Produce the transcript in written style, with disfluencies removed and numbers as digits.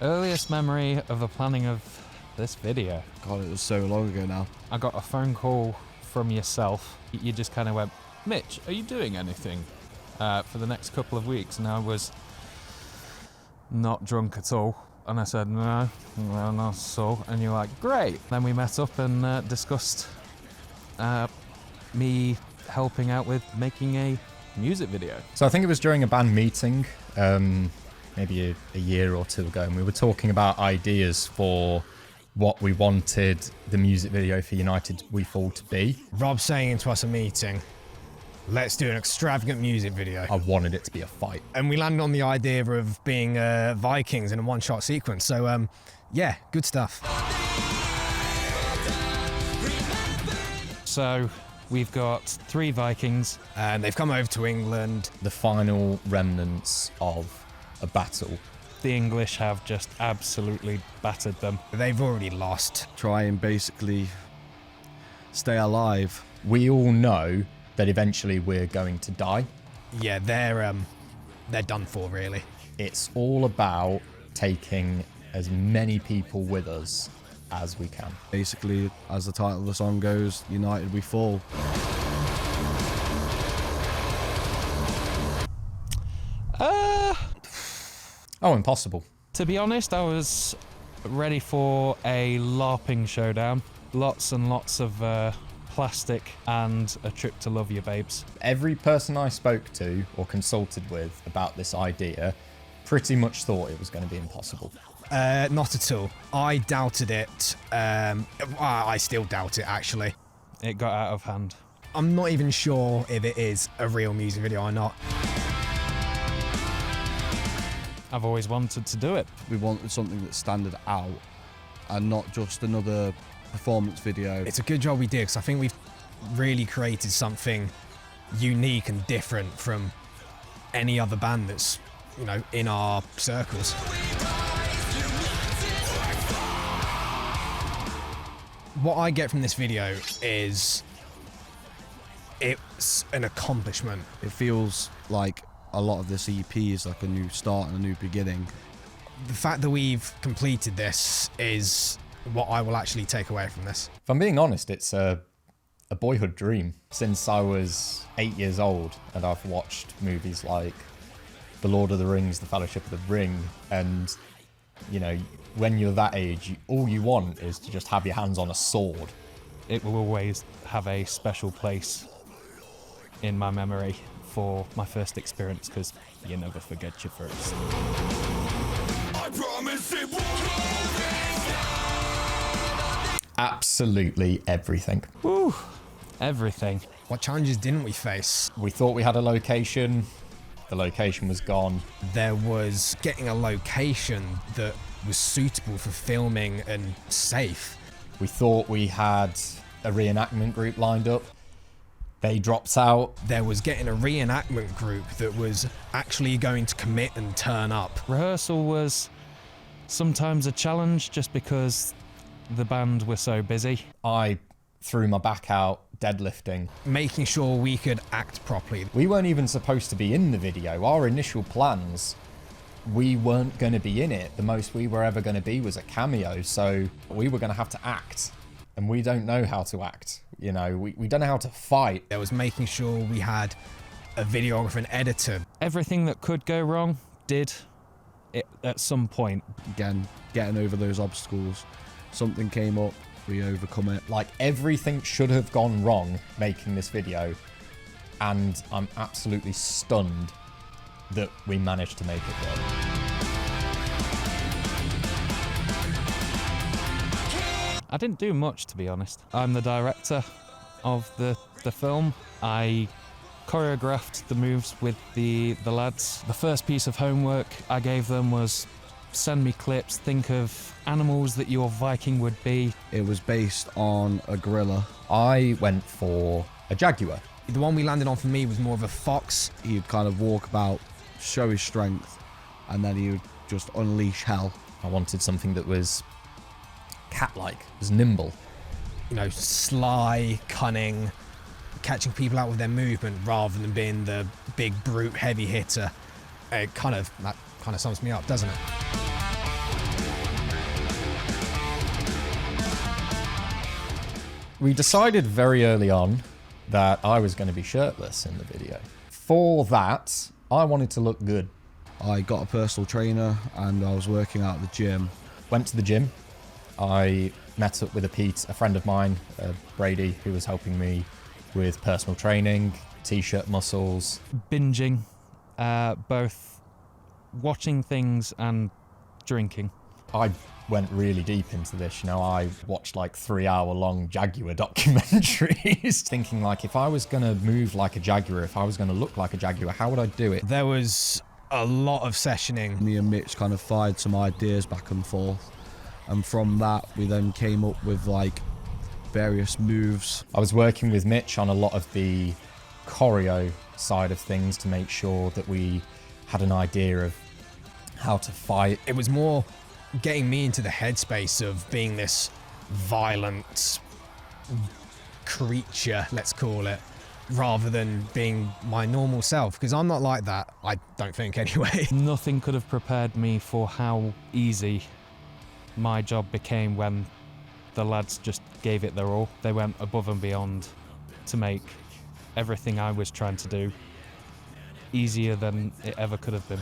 earliest memory of the planning of this video. God, it was so long ago now. I got a phone call from yourself. You just kind of went, Mitch, are you doing anything for the next couple of weeks? And I was not drunk at all. And I said, no, well, not so. And you're like, great. Then we met up and discussed me helping out with making a music video. So I think it was during a band meeting, maybe a year or two ago, and we were talking about ideas for what we wanted the music video for United We Fall to be. Rob saying to us a meeting, let's do an extravagant music video. I wanted it to be a fight. And we landed on the idea of being Vikings in a one-shot sequence. So, yeah, good stuff. So we've got 3 Vikings. And they've come over to England. The final remnants of a battle. The English have just absolutely battered them. They've already lost. Try and basically stay alive. We all know that eventually we're going to die. Yeah, they're done for, really. It's all about taking as many people with us as we can. Basically, as the title of the song goes, United We Fall. Oh, impossible. To be honest, I was ready for a LARPing showdown. Lots and lots of plastic and a trip to love you, babes. Every person I spoke to or consulted with about this idea pretty much thought it was going to be impossible. Not at all. I doubted it. I still doubt it, actually. It got out of hand. I'm not even sure if it is a real music video or not. I've always wanted to do it. We wanted something that standard out and not just another performance video. It's a good job we did, because I think we've really created something unique and different from any other band that's, you know, in our circles. What I get from this video is it's an accomplishment. It feels like a lot of this EP is like a new start and a new beginning. The fact that we've completed this is what I will actually take away from this. If I'm being honest, it's a boyhood dream. Since I was 8 years old and I've watched movies like The Lord of the Rings, The Fellowship of the Ring, and, you know, when you're that age, all you want is to just have your hands on a sword. It will always have a special place in my memory for my first experience, because you never forget your first. I promise it won't. Absolutely everything. Woo! Everything. What challenges didn't we face? We thought we had a location. The location was gone. There was getting a location that was suitable for filming and safe. We thought we had a reenactment group lined up. They dropped out. There was getting a reenactment group that was actually going to commit and turn up. Rehearsal was sometimes a challenge just because the band were so busy. I threw my back out deadlifting. Making sure we could act properly. We weren't even supposed to be in the video. Our initial plans, we weren't going to be in it. The most we were ever going to be was a cameo. So we were going to have to act. And we don't know how to act. You know, we don't know how to fight. There was making sure we had a videographer and editor. Everything that could go wrong did it at some point. Again, getting over those obstacles. Something came up, we overcome it. Like, everything should have gone wrong making this video. And I'm absolutely stunned that we managed to make it work. I didn't do much, to be honest. I'm the director of the film. I choreographed the moves with the lads. The first piece of homework I gave them was send me clips, think of animals that your Viking would be. It was based on a gorilla. I went for a jaguar. The one we landed on for me was more of a fox. He'd kind of walk about, show his strength, and then he would just unleash hell. I wanted something that was cat-like, was nimble. You know, sly, cunning, catching people out with their movement rather than being the big brute heavy hitter. That kind of sums me up, doesn't it? We decided very early on that I was going to be shirtless in the video. For that, I wanted to look good. I got a personal trainer and I was working out at the gym. Went to the gym. I met up with a friend of mine, Brady, who was helping me with personal training, t-shirt muscles. Binging, both watching things and drinking. I went really deep into this, you know, I watched like 3-hour-long Jaguar documentaries, thinking like, if I was gonna move like a Jaguar, if I was gonna look like a Jaguar, how would I do it? There was a lot of sessioning. Me and Mitch kind of fired some ideas back and forth, and from that we then came up with like various moves. I was working with Mitch on a lot of the choreo side of things to make sure that we had an idea of how to fight. It was more getting me into the headspace of being this violent creature, let's call it, rather than being my normal self, because I'm not like that, I don't think anyway. Nothing could have prepared me for how easy my job became when the lads just gave it their all. They went above and beyond to make everything I was trying to do easier than it ever could have been.